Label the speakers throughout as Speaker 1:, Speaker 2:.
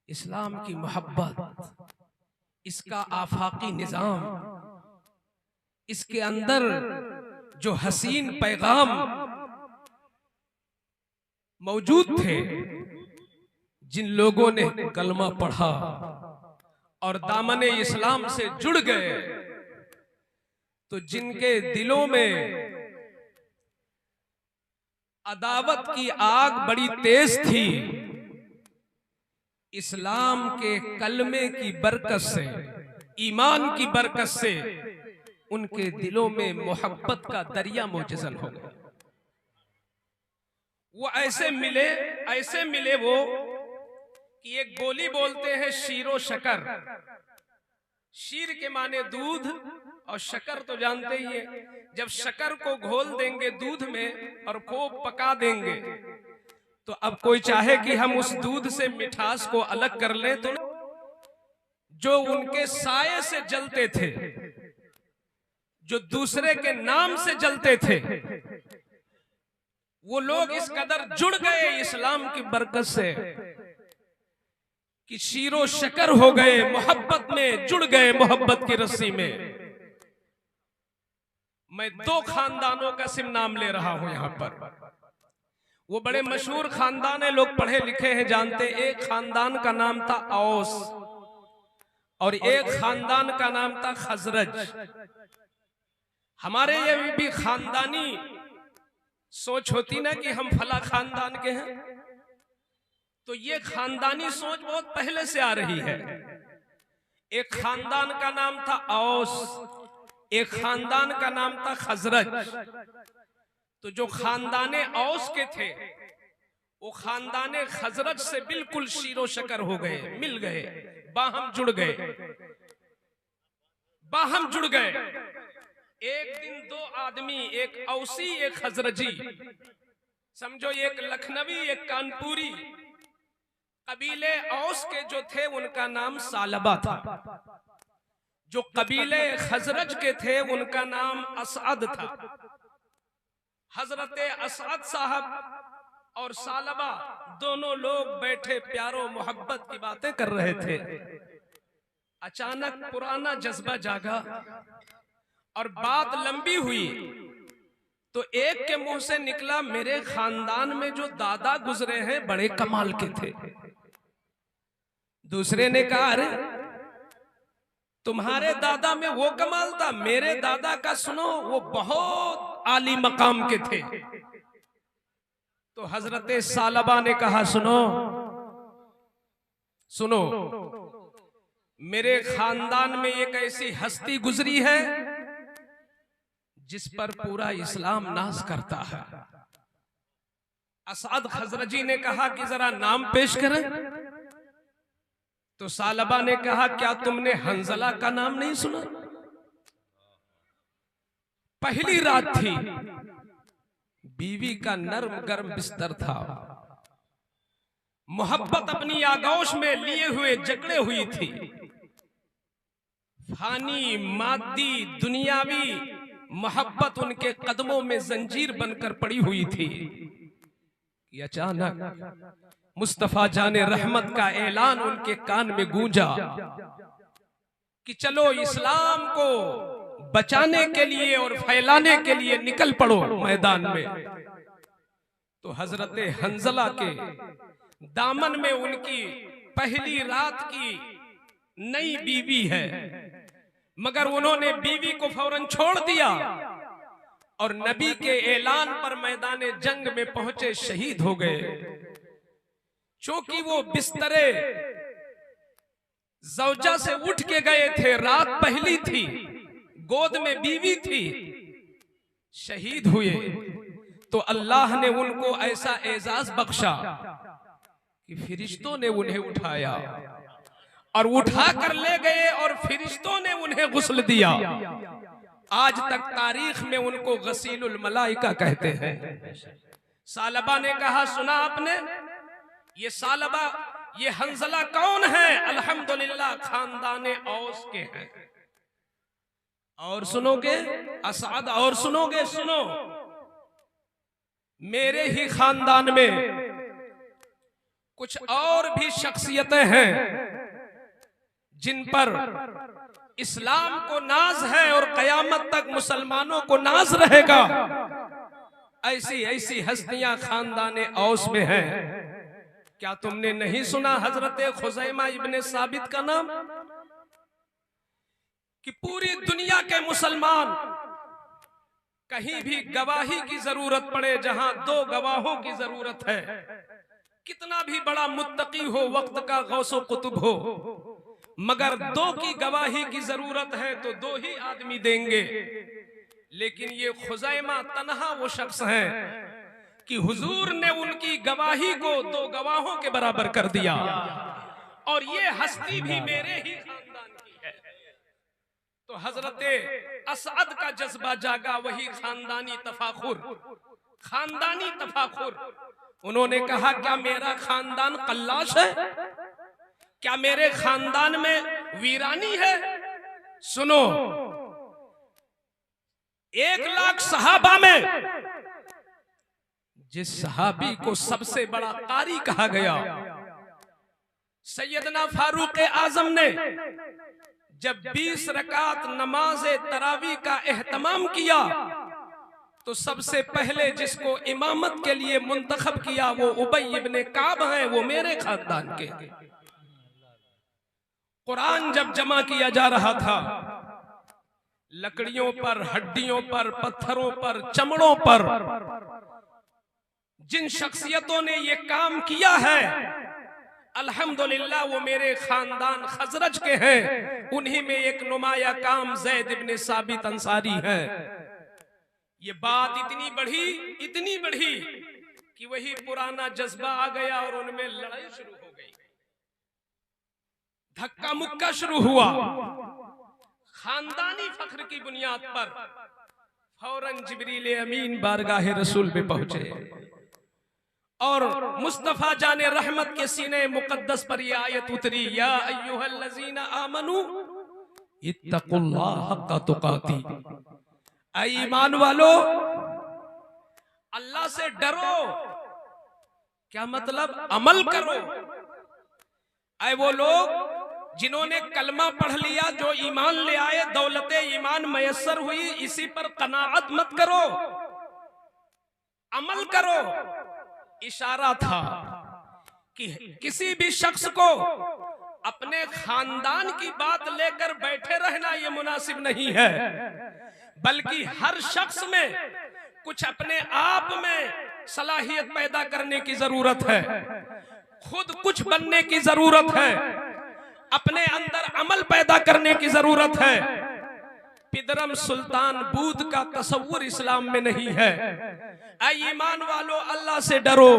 Speaker 1: इस्लाम की मोहब्बत, इसका आफाकी निजाम, इसके अंदर जो हसीन पैगाम मौजूद थे, जिन लोगों ने कलमा पढ़ा और दामने इस्लाम से जुड़ गए, तो जिनके दिलों में अदावत की आग बड़ी तेज थी, इस्लाम के कलमे की बरकत से, ईमान की बरकत से उनके दिलों में मोहब्बत का दरिया मोजज़न हो गया। वो ऐसे मिले वो कि एक बोली बोलते हैं शीरो शकर। शीर के माने दूध और शकर तो जानते ही हैं। जब शकर को घोल देंगे दूध में और खूब पका देंगे, तो अब कोई चाहे कि हम उस दूध से मिठास को अलग कर लें, तो जो उनके साये से जलते थे, जो दूसरे के नाम से जलते थे, वो लोग इस कदर जुड़ गए इस्लाम की बरकत से कि शीरो शकर हो गए, मोहब्बत में जुड़ गए, मोहब्बत की रस्सी में। मैं दो खानदानों का सिर्फ नाम ले रहा हूं यहां पर। वो बड़े मशहूर खानदान है, लोग पढ़े लिखे हैं, जानते। एक खानदान का नाम था औस और एक खानदान का नाम था खजरज। हमारे ये भी खानदानी सोच होती ना कि हम फला खानदान के हैं, तो ये खानदानी सोच बहुत पहले से आ रही है। एक खानदान का नाम था औस, एक खानदान का नाम था खजरज। तो जो खानदाने औस के थे, वो खानदाने खजरज से बिल्कुल शीरो शकर हो गए, मिल गए, बाहम जुड़ गए, बाहम जुड़ गए। एक दिन दो आदमी, एक औसी एक खजरजी, समझो एक लखनवी एक कानपुरी, कबीले औस के जो थे उनका नाम सालबा था, जो कबीले खजरज के थे उनका नाम असअद था। हजरत असअद साहब और सालबा दोनों लोग बैठे प्यारो मोहब्बत की बातें कर रहे थे। अचानक पुराना जज्बा जागा और बात लंबी हुई, तो एक के मुंह से निकला, मेरे खानदान में जो दादा गुजरे हैं बड़े कमाल के थे। दूसरे ने कहा, अरे तुम्हारे दादा में वो कमाल था, मेरे दादा का सुनो, वो बहुत आली मकाम के थे। तो हजरत सालबा ने कहा, सुनो सुनो, मेरे खानदान में एक ऐसी हस्ती गुजरी है जिस पर पूरा इस्लाम नाज करता है। असअद खजरजी ने कहा कि जरा नाम पेश करें। तो सालबा ने कहा, क्या तुमने हंजला का नाम नहीं सुना? पहली रात थी, बीवी का नर्म गर्म बिस्तर था, मोहब्बत अपनी आगोश में लिए हुए जकड़े हुई थी। फानी मादी दुनियावी मोहब्बत उनके कदमों में जंजीर बनकर पड़ी हुई थी कि अचानक मुस्तफा जाने रहमत का ऐलान उनके कान में गूंजा कि चलो इस्लाम को बचाने के लिए और फैलाने के लिए निकल पड़ो मैदान में। तो हजरत हंजला के दामन में उनकी पहली रात की नई बीवी है, मगर उन्होंने बीवी को फौरन छोड़ दिया और नबी के ऐलान पर मैदान जंग में पहुंचे, शहीद हो गए। क्योंकि वो बिस्तरे ज़ौजा से उठ के गए थे, रात पहली थी, गोद में बीवी थी, शहीद हुए। तो अल्लाह ने उनको ऐसा एजाज बख्शा कि फिरिश्तों ने उन्हें उठाया और उठा कर ले गए और फिरिश्तों ने उन्हें गुस्ल दिया। आज तक तारीख में उनको गसीलुल मलाइका कहते हैं। सालबा ने कहा, सुना आपने, ये सालबा, ये हंजला कौन है? अल्हम्दुलिल्लाह खानदाने औस के हैं। और सुनोगे असअद, और सुनोगे, सुनो, मेरे ही खानदान में कुछ और भी शख्सियतें हैं जिन पर इस्लाम को नाज है और कयामत तक मुसलमानों को नाज रहेगा। ऐसी ऐसी हस्तियां खानदाने औस में हैं। क्या तुमने नहीं सुना हजरत खुजैमा इब्ने साबित का नाम? कि पूरी दुनिया के मुसलमान कहीं भी गवाही की जरूरत पड़े, जहां 2 गवाहों की जरूरत है, कितना भी बड़ा मुत्तकी हो, वक्त का गौसो कुतुब हो, मगर 2 की गवाही की जरूरत है तो 2 ही आदमी देंगे। लेकिन ये खुजैमा तन्हा वो शख्स हैं कि हुजूर ने उनकी गवाही को 2 गवाहों के बराबर कर दिया। और ये हस्ती भी मेरे ही खानदान की है। तो हजरत असअद का जज्बा जागा, वही खानदानी तफाखुर, खानदानी तफाखुर। उन्होंने कहा, क्या मेरा खानदान कल्लाश है? क्या मेरे खानदान में वीरानी है? सुनो, 1 लाख सहाबा में जिस सहाबी को सबसे बड़ा कारी कहा गया, सैयदना फारूक आजम ने जब 20 रकात नमाज तरावी का एहतमाम किया तो सबसे पहले जिसको इमामत के लिए मुंतखब किया वो उबई इब्ने काब हैं, वो मेरे खानदान के। कुरान जब जमा किया जा रहा था, लकड़ियों पर, हड्डियों पर, पत्थरों पर, चमड़ों पर जिन शख्सियतों ने ये काम किया है, अल्हम्दुलिल्लाह वो मेरे खानदान खजरज के हैं। उन्हीं में एक नुमाया काम ज़ैद इब्ने साबित अंसारी है। ये बात इतनी बढ़ी कि वही पुराना जज्बा आ गया और उनमें लड़ाई शुरू हो गई, धक्का मुक्का शुरू हुआ। खानदानी फख्र की बुनियाद पर फौरन जिब्रील अमीन बारगाह रसूल पे पहुंचे और मुस्तफा जाने रहमत के सीने मुकद्दस पर यह आयत उतरी, या अय्युहल्लज़ीना आमनू इत्तकुल्लाह हक्का तुकाती। ऐ ईमान वालो, अल्लाह से डरो। क्या मतलब? अमल करो। ऐ वो लोग जिन्होंने कलमा पढ़ लिया, जो ईमान ले आए, दौलते ईमान मयस्सर हुई, इसी पर कनाअत मत करो, अमल करो। इशारा था कि किसी भी शख्स को अपने खानदान की बात लेकर बैठे रहना ये मुनासिब नहीं है, बल्कि हर शख्स में कुछ अपने आप में सलाहियत पैदा करने की जरूरत है, खुद कुछ बनने की जरूरत है, अपने अंदर अमल पैदा करने की जरूरत है। पिदरम सुल्तान बूद का तस्वुर इस्लाम में नहीं है। ऐ ईमान वालों, अल्लाह से डरो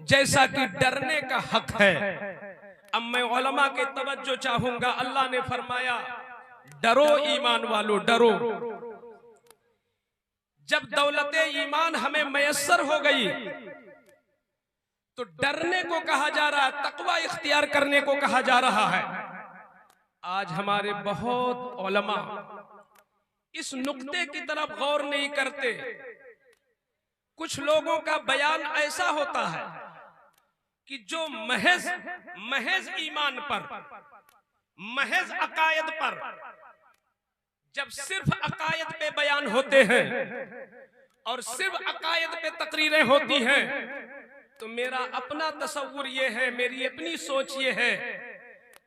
Speaker 1: जैसा कि डरने का हक है। अब मैं उलमा के तवज्जो चाहूंगा। अल्लाह ने फरमाया, डरो ईमान वालों, डरो। जब दौलते ईमान हमें मयस्सर हो गई तो डरने को कहा जा रहा है, तकवा इख्तियार करने को कहा जा रहा है। आज हमारे बहुत उलमा इस नुक्ते की तरफ गौर नहीं करते। कुछ लोगों का बयान ऐसा होता है कि जो महज ईमान पर, महज अकायद पर, जब सिर्फ अकायद पे बयान होते हैं और सिर्फ अकायद पे तकरीरें होती हैं, तो मेरा अपना तसव्वुर ये है, मेरी अपनी सोच ये है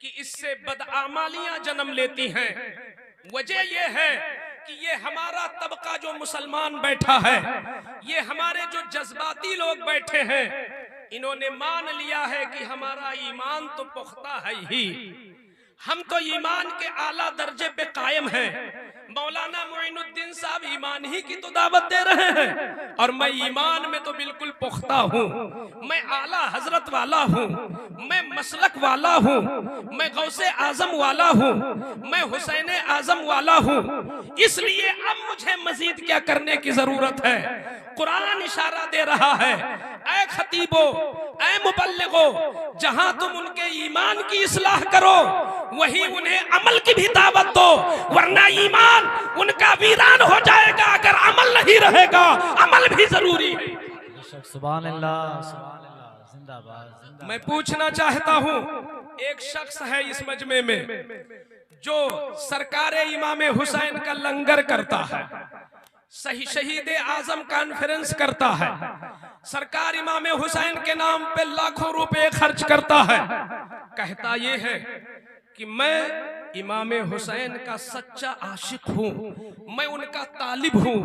Speaker 1: कि इससे बदआमालियां जन्म लेती हैं। वजह ये है कि ये हमारा तबका जो मुसलमान बैठा है, ये हमारे जो जज्बाती लोग बैठे हैं, इन्होंने मान लिया है कि हमारा ईमान तो पुख्ता है ही, हम तो ईमान के आला दर्जे पे कायम हैं। मौलाना मोइनुद्दीन साहब ईमान ही की तो दावत दे रहे हैं और मैं ईमान में तो बिल्कुल पुख्ता हूँ। मैं आला हजरत वाला हूँ, मैं मसलक वाला हूँ, मैं गौसे आजम वाला हूँ, मैं हुसैन आजम वाला हूँ। इसलिए अब मुझे मजीद क्या करने की जरूरत है? कुरान इशारा दे रहा है, ऐ खतीबो, ऐ मुबल्लिगो, जहां तुम उनके ईमान की इस्लाह करो, वहीं उन्हें अमल की भी दावत दो, वरना ईमान उनका वीरान हो जाएगा अगर अमल नहीं रहेगा। अमल भी जरूरी है।
Speaker 2: सुभान अल्लाह, सुभान अल्लाह, जिंदाबाद।
Speaker 1: मैं पूछना चाहता हूं, एक शख्स है इस मजमे में जो सरकार इमाम हुसैन का लंगर करता है, शहीद आजम कॉन्फ्रेंस करता है, सरकार इमाम हुसैन के नाम पे लाखों रुपए खर्च करता है, कहता ये है कि मैं इमाम हुसैन का सच्चा आशिक हूँ, मैं उनका तालिब हूँ,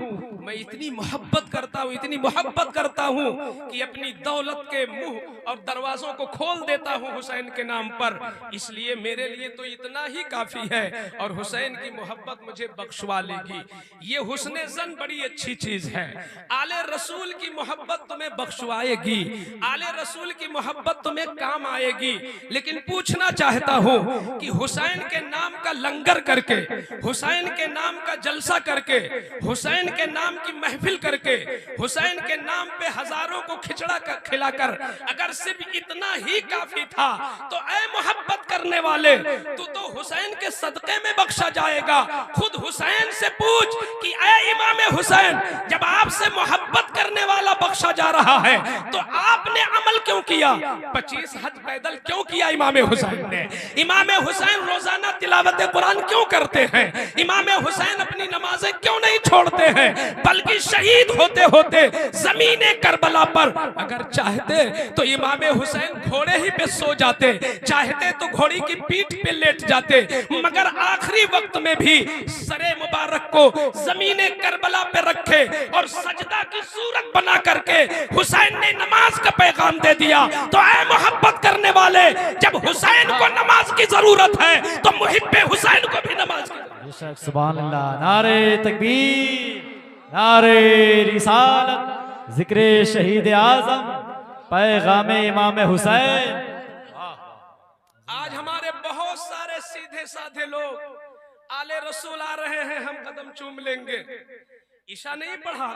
Speaker 1: मैं इतनी मोहब्बत करता हूँ, इतनी मोहब्बत करता हूँ कि अपनी दौलत के मुंह और दरवाजों को खोल देता हूँ हुसैन के नाम पर, इसलिए मेरे लिए तो इतना ही काफी है और हुसैन की मोहब्बत मुझे बख्शवा लेगी। ये हुस्ने ज़न बड़ी अच्छी चीज है, आले रसूल की मोहब्बत तुम्हें बख्शवाएगी, आले रसूल की मोहब्बत तुम्हें काम आएगी। लेकिन पूछना चाहता हूँ कि हुसैन के नाम का लंगर करके, हुसैन के नाम का जलसा करके, हुसैन के नाम की महफिल करके, हुसैन के नाम पे हजारों को खिचड़ा खिलाकर अगर सिर्फ इतना ही काफी था तो ऐ मोहब्बत करने वाले, तू तो हुसैन के सदके में बख्शा जाएगा। खुद हुसैन से पूछ कि ऐ इमाम हुसैन, जब आपसे मोहब्बत करने वाला बख्शा जा रहा है तो आपने अमल क्यों किया? 25 हज पैदल क्यों किया इमाम हुसैन ने? इमाम हुसैन रोजाना तिलावत कुरान क्यों करते हैं? इमाम हुसैन अपनी नमाजें क्यों नहीं छोड़ते हैं? बल्कि शहीद होते होते जमीने करबला पर अगर चाहते तो इमाम हुसैन घोड़े ही पे सो जाते, चाहते तो घोड़ी की पीठ पे लेट जाते, मगर आखिरी वक्त में भी सरे मुबारक को जमीने करबला पे रखे और सजदा की सूरत बना करके हुसैन ने नमाज का पैगाम दे दिया। तो ऐ मोहब्बत करने वाले, जब हुसैन को नमाज की जरूरत है तो मुहिब्बे हुसैन को भी नमाज की।
Speaker 2: सुभान अल्लाह, नारे तकबीर, नारे रिसालत, जिक्र शहीद आजम, पैगाम इमाम हुसैन।
Speaker 1: आज हमारे बहुत सारे सीधे साधे लोग आले रसूल आ रहे हैं, हम कदम चूम लेंगे। ईशा नहीं पढ़ा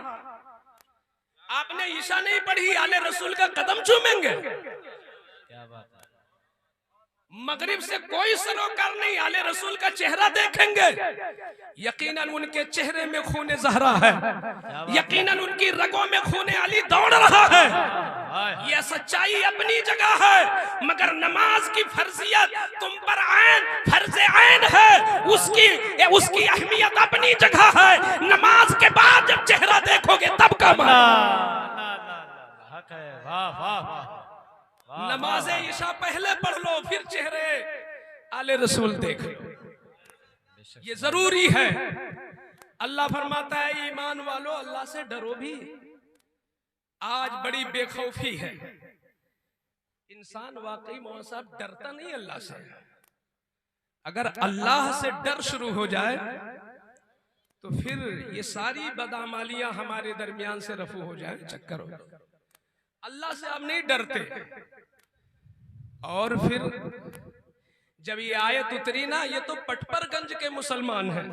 Speaker 1: आपने, ईशा नहीं पढ़ी, आले रसूल का कदम चूमेंगे?
Speaker 2: क्या बात है।
Speaker 1: मगरिब से कोई सरोकार नहीं, आले रसूल का चेहरा देखेंगे, यकीनन उनके चेहरे में खूने ज़हरा है, यकीनन उनकी रगों में खूने अली दौड़ रहा है। यह सच्चाई अपनी जगह है, मगर नमाज की फर्जियत तुम पर ऐन फर्ज़े ऐन है, उसकी अहमियत अपनी जगह है। नमाज के बाद जब चेहरा देखोगे तब का
Speaker 2: हक है। वाह वाह वाह।
Speaker 1: नमाज़े ईशा पहले पढ़ लो, फिर चेहरे आले रसूल देख लो, ये जरूरी है। अल्लाह फरमाता है ईमान वालों अल्लाह से डरो भी। आज बड़ी बेखौफी है, इंसान वाकई मौला साहब डरता नहीं अल्लाह से। अगर अल्लाह से डर शुरू हो जाए तो फिर ये सारी बदामालियां हमारे दरमियान से रफू हो जाए, चक्कर हो जाए। अल्लाह से आप नहीं डरते। और फिर जब ये आयत उतरी ना, ये तो पटपरगंज के मुसलमान हैं,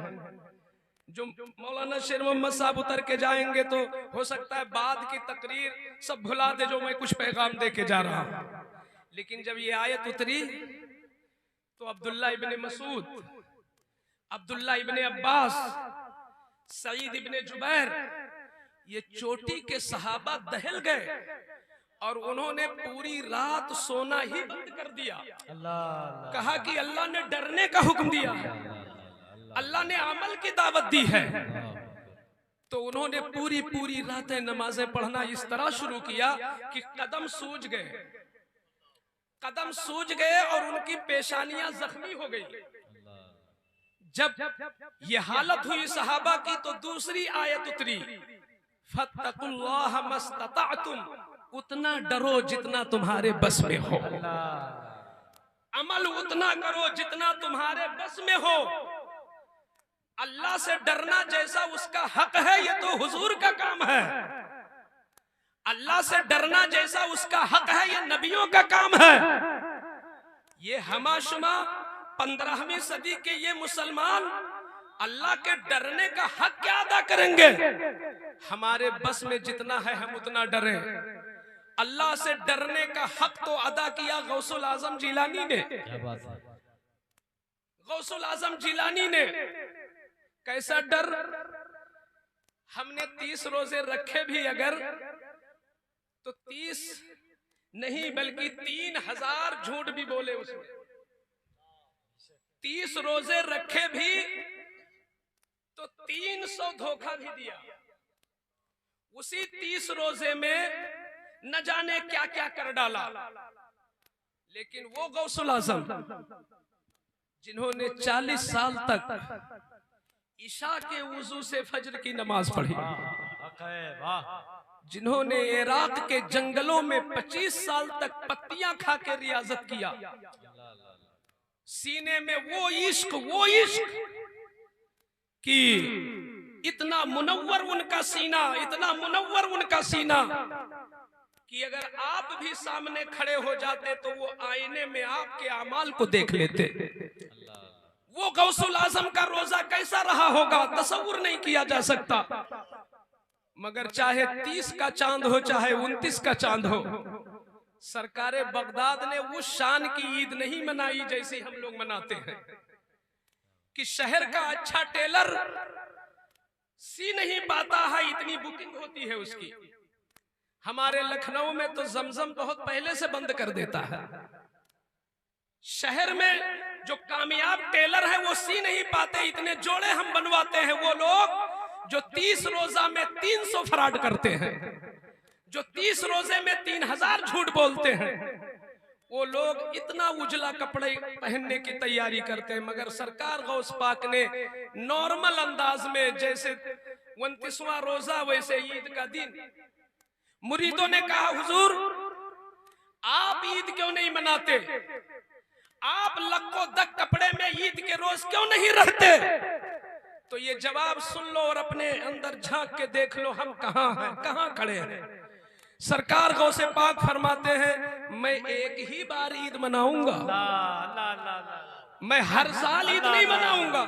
Speaker 1: जो मौलाना शेर मोहम्मद साहब उतर के जाएंगे तो हो सकता है बाद की तकरीर सब भुला दे जो मैं कुछ पैगाम दे के जा रहा हूं। लेकिन जब ये आयत उतरी तो अब्दुल्ला इब्ने मसूद, अब्दुल्ला इब्ने अब्बास, सईद इब्ने जुबैर, ये चोटी के सहाबा दहल गए और उन्होंने पूरी रात सोना ही बंद कर दिया। अल्लाह कहा कि अल्लाह ने डरने का हुक्म दिया, अल्लाह ने अमल की दावत दी है। तो उन्होंने पूरी पूरी रातें नमाजें पढ़ना इस तरह शुरू किया कि कदम सूज गए, कदम सूज गए और उनकी पेशानियां जख्मी हो गई। जब ये हालत हुई सहाबा की तो दूसरी आयत उतरी, फत्तकुल्लाह मस्तताअतुम, उतना डरो जितना तुम्हारे बस में हो, अमल उतना करो जितना तुम्हारे बस में हो। अल्लाह से डरना जैसा उसका हक है ये तो हुजूर का काम है, अल्लाह से डरना जैसा उसका हक है ये नबियों का काम है। ये हमाशुमा 15वीं सदी के ये मुसलमान अल्लाह के डरने का हक क्या अदा करेंगे? हमारे बस में जितना है हम उतना डरें। अल्लाह से डरने का हक तो अदा किया गौसुल आजम जिलानी ने।
Speaker 2: क्या बात है।
Speaker 1: गौसुल आजम जिलानी ने कैसा डर, हमने 30 रोजे रखे भी अगर तो 30 नहीं बल्कि 3000 झूठ भी बोले उसमें, 30 रोजे रखे भी तो 300 धोखा भी दिया। उसी 30 रोजे में न जाने क्या क्या कर डाला। लेकिन वो गौसुल आजम जिन्होंने 40 साल तक ईशा के वुजू से फजर की नमाज पढ़ी, जिन्होंने इराक के जंगलों में 25 साल तक पत्तियां खा के रियाजत किया, सीने में वो इश्क कि इतना मुनव्वर उनका सीना, इतना मुनव्वर उनका सीना कि अगर आप भी सामने खड़े हो जाते तो वो आईने में आपके अमाल को देख लेते। वो गौसुल आजम का रोजा कैसा रहा होगा तसव्वुर नहीं किया जा सकता। मगर चाहे 30 का चांद हो चाहे 29 का चांद हो, सरकारे बगदाद ने उस शान की ईद नहीं मनाई जैसी हम लोग मनाते हैं कि शहर का अच्छा टेलर सी नहीं पाता है, इतनी बुकिंग होती है उसकी। हमारे लखनऊ में तो जमजम बहुत पहले से बंद कर देता है। शहर में जो कामयाब टेलर है वो सी नहीं पाते, इतने जोड़े हम बनवाते हैं। वो लोग जो 30 रोजा में 300 फ्रॉड करते हैं, जो 30 रोजे में 3000 झूठ बोलते हैं, वो लोग इतना उजला कपड़े पहनने की तैयारी करते हैं। मगर सरकार गौस पाक ने नॉर्मल अंदाज में, जैसे 29वां रोजा वैसे ईद का दिन, मुरीदों ने कहा हुजूर आप ईद क्यों नहीं मनाते, आप लक्को दक कपड़े में ईद के रोज क्यों नहीं रहते? तो ये जवाब सुन लो और अपने अंदर झांक के देख लो हम कहां हैं, कहां खड़े हैं। सरकार गौसे पाक फरमाते हैं मैं एक ही बार ईद मनाऊंगा, मैं हर साल ईद नहीं मनाऊंगा,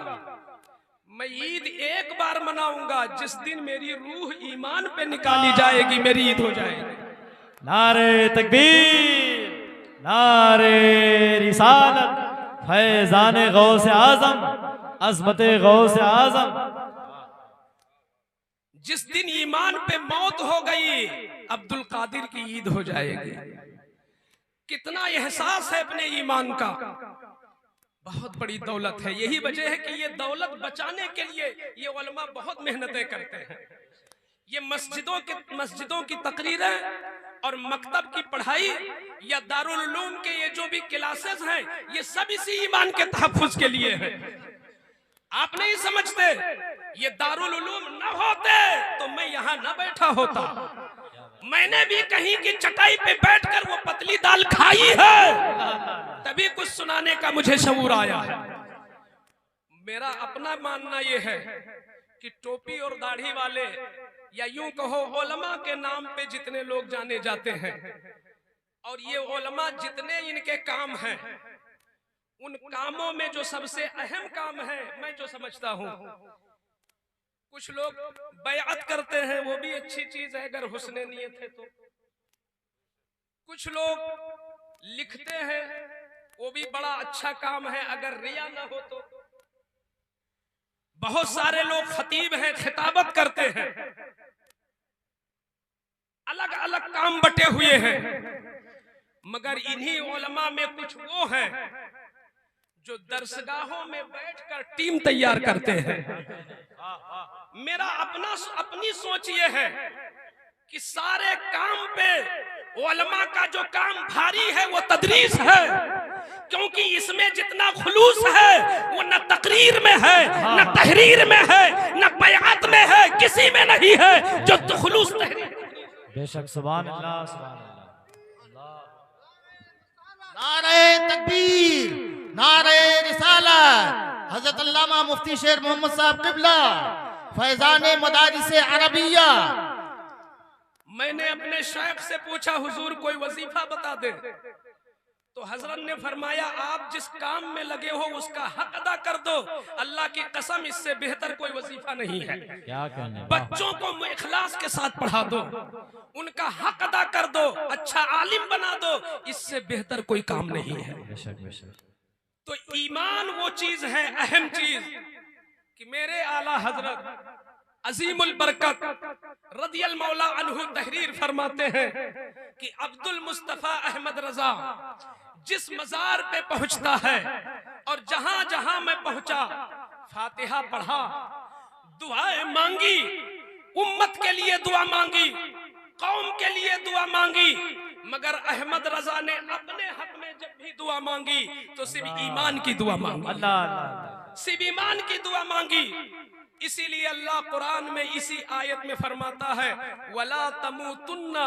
Speaker 1: मैं ईद एक बार मनाऊंगा जिस दिन मेरी रूह ईमान पे निकाली जाएगी, मेरी ईद हो जाएगी।
Speaker 2: नारे तकबीर, नारे रिसालत, फैजान गौसे आजम, अजमत गौसे आजम।
Speaker 1: जिस दिन ईमान पे मौत हो गई अब्दुल कादिर की ईद हो जाएगी। कितना एहसास है अपने ईमान का, बहुत बड़ी दौलत है। यही वजह है कि ये दौलत बचाने के लिए ये उलमा बहुत मेहनतें करते हैं। ये मस्जिदों की तकरीरें और मकतब की पढ़ाई या दारुल उलूम के ये जो भी क्लासेस हैं, ये सब इसी ईमान के तहफ्फुज के लिए है। आप नहीं समझते, ये दारुल उलूम न होते तो मैं यहाँ न बैठा होता। मैंने भी कहीं की चटाई पे बैठकर वो पतली दाल खाई है, तभी कुछ सुनाने का मुझे शऊर आया है। मेरा अपना मानना ये है कि टोपी और दाढ़ी वाले, या यूं कहो उलमा के नाम पे जितने लोग जाने जाते हैं, और ये उलमा जितने इनके काम हैं, उन कामों में जो सबसे अहम काम है, मैं जो समझता हूं, कुछ लोग बैअत करते हैं, वो भी अच्छी चीज है अगर हुस्ने नियत है तो। कुछ लोग लिखते हैं, वो भी बड़ा अच्छा काम है अगर रिया ना हो तो। बहुत सारे लोग खतीब हैं, खिताबत करते हैं, अलग अलग काम बटे हुए हैं। मगर इन्हीं उलमा में कुछ वो हैं जो दरसगाहों में बैठकर टीम तैयार करते हैं। मेरा अपनी सोच ये है कि सारे काम पे उलमा का जो काम भारी है वो तदरीस है, क्योंकि इसमें जितना खुलूस है वो न तकरीर में है, न तहरीर में है, न बयात में है, किसी में नहीं है जो खुलूस तहरीर।
Speaker 2: बेशक, सुभान अल्लाह, सुभान अल्लाह।
Speaker 3: नारे तकबीर, नारे रिसालत। हजरत अल्लामा मुफ्ती शेर मोहम्मद साहब किबला, फैजान मदारिस अरबिया।
Speaker 1: मैंने अपने शेख से पूछा हुजूर कोई वजीफा बता दे, तो हजरत ने फरमाया आप जिस काम में लगे हो उसका हक अदा कर दो। अल्लाह की कसम इससे बेहतर कोई वजीफा नहीं है।
Speaker 2: क्या कहने,
Speaker 1: बच्चों को इखलास के साथ पढ़ा दो, उनका हक अदा कर दो, अच्छा आलिम बना दो, इससे बेहतर कोई काम नहीं है।
Speaker 2: बेशक बेशक।
Speaker 1: तो ईमान वो चीज है, अहम चीज, कि मेरे आला हजरत अजीमुल बरकत रदियल मौला अन्हु तहरीर फरमाते हैं कि अब्दुल मुस्तफा अहमद रजा जिस मजार पे पहुंचता है और जहां जहां मैं पहुंचा फातिहा पढ़ा, दुआएं मांगी, उम्मत के लिए दुआ मांगी, कौम के लिए दुआ मांगी, मगर अहमद रजा ने अपने हक में जब भी दुआ मांगी तो सिर्फ ईमान की दुआ मांगी,
Speaker 2: अल्लाह
Speaker 1: सिर्फ ईमान की दुआ मांगी। इसीलिए अल्लाह कुरान में इसी आयत में फरमाता है वला तमूतुन्ना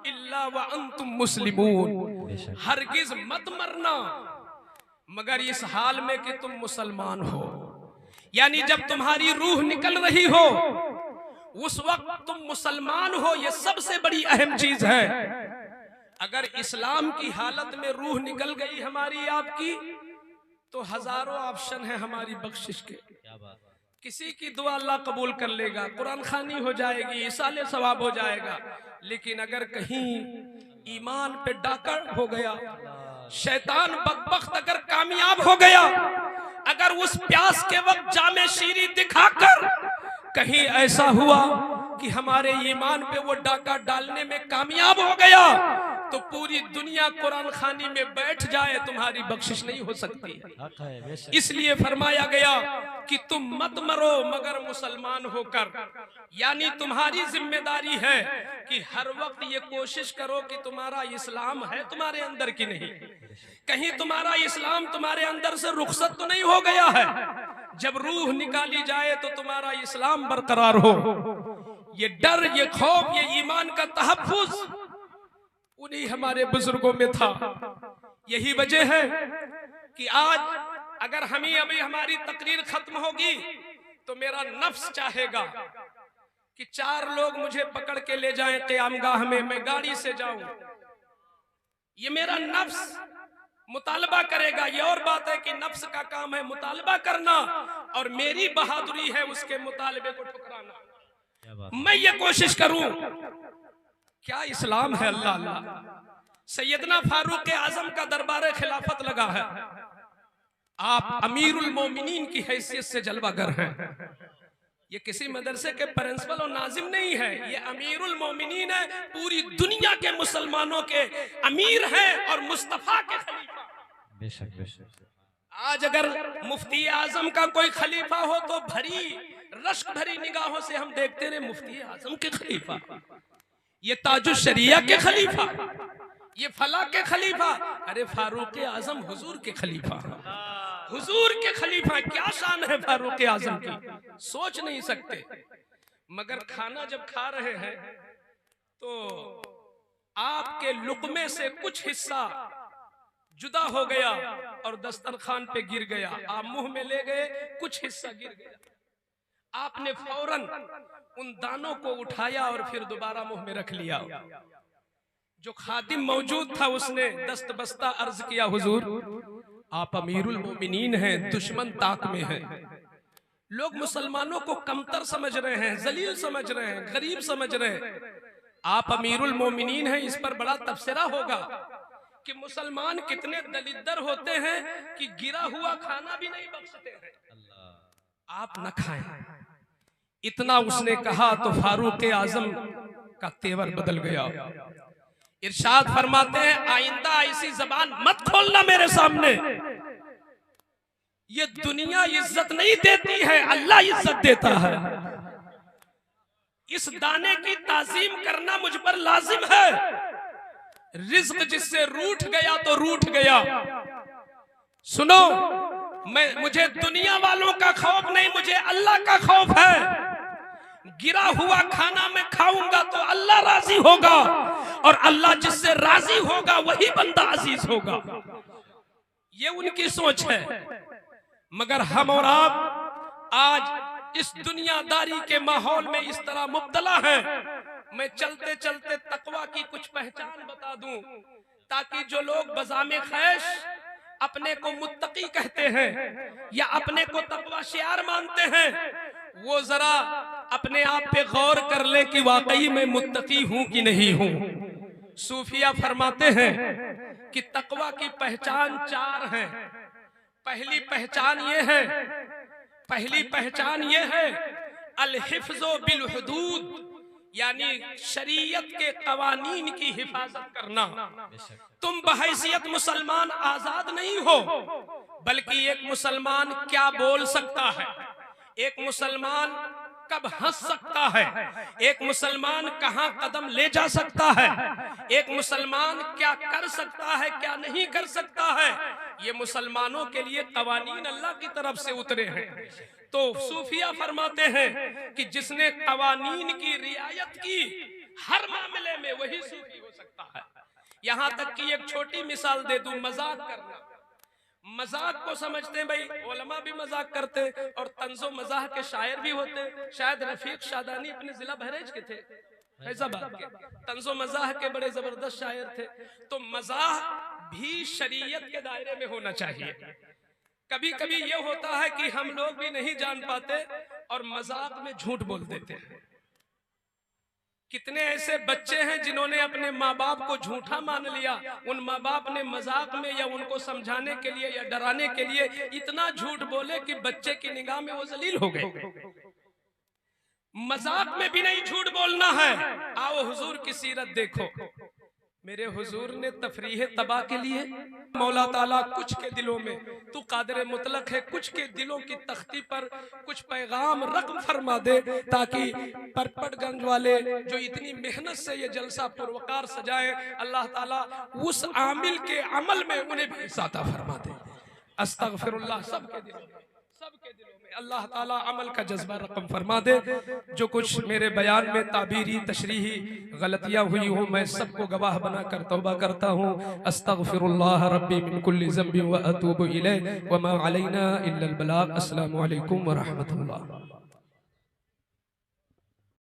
Speaker 1: इल्ला व अंतुम मुस्लिमून, हरगिज मत मरना मगर इस हाल में कि तुम मुसलमान हो। यानी जब तुम्हारी रूह निकल रही हो उस वक्त तुम मुसलमान हो, ये सबसे बड़ी अहम चीज है। अगर इस्लाम की हालत में रूह निकल गई हमारी आपकी तो हजारों ऑप्शन है हमारी बख्शिश के। किसी की दुआ अल्लाह कबूल कर लेगा, कुरान खानी हो जाएगी, इसाले सवाब हो जाएगा, लेकिन अगर कहीं ईमान पे डाका हो गया, शैतान बदबख्त अगर कामयाब हो गया, अगर उस प्यास के वक्त जामे शीरी दिखाकर कहीं ऐसा हुआ कि हमारे ईमान पे वो डाका डालने में कामयाब हो गया तो पूरी दुनिया कुरान खानी में बैठ जाए, तुम्हारी बख्शिश नहीं हो सकती। इसलिए फरमाया गया कि तुम मत मरो मगर मुसलमान होकर। यानी तुम्हारी जिम्मेदारी है कि हर वक्त ये कोशिश करो कि तुम्हारा इस्लाम है तुम्हारे अंदर की नहीं, कहीं तुम्हारा इस्लाम तुम्हारे अंदर से रुखसत तो नहीं हो गया है। जब रूह निकाली जाए तो तुम्हारा इस्लाम बरकरार हो। ये डर, ये खौफ, ये ईमान का तहफ्फुज उन्हीं हमारे बुजुर्गों में था। यही वजह है कि आज अगर अभी हमारी तकरीर खत्म होगी तो मेरा नफ्स चाहेगा कि 4 लोग मुझे पकड़ के ले जाएं क़यामगाह में, मैं गाड़ी से जाऊं। ये मेरा नफ्स मुतालबा करेगा। ये और बात है कि नफ्स का काम है मुतालबा करना और मेरी बहादुरी है उसके मुतालबे को ठुकराना। मैं ये कोशिश करूं, क्या इस्लाम है? अल्लाह अल्लाह। सैयदना फारूक आजम का दरबार खिलाफत लगा है, आप अमीरुल मोमिनीन की हैसियत से जलवागर हैं। ये किसी मदरसे के प्रिंसिपल और नाजिम नहीं है, ये अमीरुल मोमिनीन है, पूरी दुनिया के मुसलमानों के अमीर हैं और मुस्तफा के खलीफा।
Speaker 2: बेशक बेशक।
Speaker 1: आज अगर मुफ्ती आजम का कोई खलीफा हो तो भरी रश्क भरी निगाहों से हम देखते रहे, मुफ्ती आजम के खलीफा, ये ताजुल शरिया के खलीफा, ये फला के खलीफा। अरे फारूक आजम हुजूर के खलीफा, हुजूर के खलीफा। क्या शान है फारूक आजम की, सोच नहीं सकते। मगर खाना जब खा रहे हैं तो आपके लुकमे से कुछ हिस्सा जुदा हो गया और दस्तरखान पे गिर गया, आप मुंह में ले गए, कुछ हिस्सा गिर गया, आपने फौरन उन दानों को उठाया और फिर दोबारा मुंह में रख लिया। जो खादिम मौजूद था उसने दस्त बस्ता अर्ज किया, हुजूर आप अमीरुल मोमिनीन हैं, दुश्मन ताक में है। लोग मुसलमानों को कमतर समझ रहे हैं, जलील समझ रहे हैं, गरीब समझ रहे हैं। आप अमीरुल मोमिनीन हैं, इस पर बड़ा तबसरा होगा कि मुसलमान कितने दलिद्दर होते हैं कि गिरा हुआ खाना भी नहीं बख्शते हैं, आप न खाएं। इतना उसने कहा तो फारूक आजम का तेवर बदल गया। इरशाद फरमाते हैं आइंदा ऐसी जबान मत खोलना मेरे सामने, ये दुनिया इज्जत नहीं देती है, अल्लाह इज्जत देता है। इस दाने की ताजीम करना मुझ पर लाजिम है। रिज्क जिससे रूठ गया तो रूठ गया। सुनो, मुझे दुनिया वालों का खौफ नहीं, मुझे अल्लाह का खौफ है। गिरा हुआ खाना मैं खाऊंगा तो अल्लाह राजी होगा और अल्लाह जिससे राजी होगा वही बंदा अजीज होगा। ये उनकी सोच है। मगर हम और आप आज इस दुनियादारी के माहौल में इस तरह मुब्तला हैं। मैं चलते चलते तकवा की कुछ पहचान बता दूं ताकि जो लोग बजामे खैश अपने को मुत्तकी कहते हैं या अपने को तकवा शियार मानते हैं, वो जरा अपने आप पे गौर कर ले कि वाकई में मुत्तकी हूं कि नहीं हूं। सूफिया फरमाते हैं कि तकवा की पहचान 4 हैं। पहली पहचान ये है अल हिफ्ज़ो बिल हुदूद, यानी शरीयत के कवानीन की हिफाजत करना। तुम बहैसियत मुसलमान आजाद नहीं हो, बल्कि एक मुसलमान क्या बोल सकता है, एक मुसलमान कब हंस सकता है, एक मुसलमान कहां कदम ले जा सकता है, एक मुसलमान क्या कर सकता है, क्या नहीं कर सकता है, ये मुसलमानों के लिए कवानीन अल्लाह की तरफ से उतरे हैं। तो सूफिया फरमाते हैं कि जिसने कवानीन की रियायत की हर मामले में, वही सूफी हो सकता है। यहां तक कि एक छोटी मिसाल दे दूं, मजाक करना। मजाक को समझते हैं भाई, उलमा भी मजाक करते और तंजो मजाह के शायर भी होते। शायद रफीक शादानी अपने जिला बहरेज के थे, फैजाबाद के, तंजो मजाह के बड़े जबरदस्त शायर थे। तो मजाह भी शरीयत के दायरे में होना चाहिए। कभी कभी ये होता है कि हम लोग भी नहीं जान पाते और मजाक में झूठ बोल देते हैं। कितने ऐसे बच्चे हैं जिन्होंने अपने माँ बाप को झूठा मान लिया, उन माँ बाप ने मजाक में या उनको समझाने के लिए या डराने के लिए इतना झूठ बोले कि बच्चे की निगाह में वो जलील हो गए। मजाक में भी नहीं झूठ बोलना है। आओ हुजूर की सीरत देखो, मेरे हुजूर ने तफरीह तबा के लिए मौला ताला कुछ के दिलों में, तू कादिर मुतलक है, कुछ के दिलों की तख्ती पर कुछ पैगाम रक़्म फरमा दे, ताकि परपटगंज वाले जो इतनी मेहनत से ये जलसा पुरवकार सजाए, अल्लाह ताला उस आमिल के अमल में उन्हें भी इसाता फरमा दे। अस्तगफिरुल्लाह। सबके दिलों में अल्लाह ताला अमल का जज्बा रकम फरमा दे। जो कुछ मेरे बयान में ताबीरी तशरीही गलतियां हुई हो, मैं सबको गवाह बनाकर तौबा करता हूँ। अस्तगफिरुल्लाह रब्बी मिन कुल्ली ज़ंबि व अतूबु इलैह व मा अलैना इल्लल बलाग। अस्सलामु अलैकुम व रहमतुल्लाह।